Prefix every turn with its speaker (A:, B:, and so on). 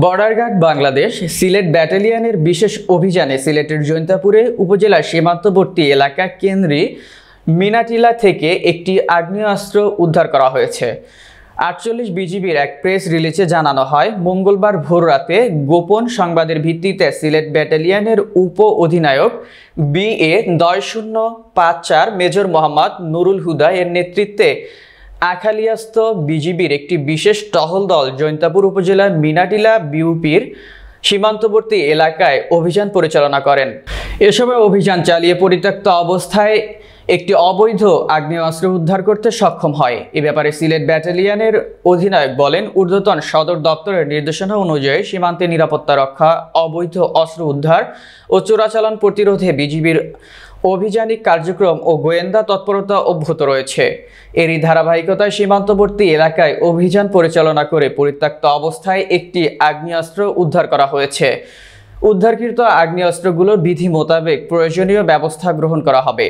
A: Border guard Bangladesh Sylhet ব্যাটালিয়নের বিশেষ অভিযানে সিলেটের জৈন্তাপুরে উপজেলার সীমান্তবর্তী এলাকা কেন্দ্রি মিনাটিলা থেকে একটি আগ্নেয়াস্ত্র উদ্ধার করা হয়েছে। ৪৮ বিজিবির এক প্রেস রিলিজে জানানো হয়, মঙ্গলবার ভোররাতে গোপন সংবাদের ভিত্তিতে সিলেট ব্যাটালিয়নের উপ অধিনায়ক BA ০০৫৪ মেজর মোহাম্মদ নুরুল হুদা এর নেতৃত্বে আখালিয়াস্ত বিজিবির একটি বিশেষ টহল দল জৈন্তাপুর উপজেলার মিনাটিলা বিউপির সীমান্তবর্তী এলাকায় অভিযান পরিচালনা করেন। এ সময় অভিযান চালিয়ে পরিত্যক্ত অবস্থায় একটি অবৈধ আগ্নেয়াস্ত্র উদ্ধার করতে সক্ষম হয়। এ ব্যাপারে সিলেট ব্যাটালিয়নের অধিনায়ক বলেন, ঊর্ধ্বতন সদর দপ্তরের নির্দেশনা অনুযায়ী সীমান্তে নিরাপত্তা রক্ষা, অবৈধ অস্ত্র উদ্ধার ও চোরাচালান প্রতিরোধে বিজিবির অভিযানিক কার্যক্রম ও গোয়েন্দা তৎপরতা অব্যাহত রয়েছে। এরই ধারাবাহিকতায় সীমান্তবর্তী এলাকায় অভিযান পরিচালনা করে পরিত্যক্ত অবস্থায় একটি আগ্নেয়াস্ত্র উদ্ধার করা হয়েছে। উদ্ধারকৃত আগ্নেয়াস্ত্রগুলোর বিধি মোতাবেক প্রয়োজনীয় ব্যবস্থা গ্রহণ করা হবে।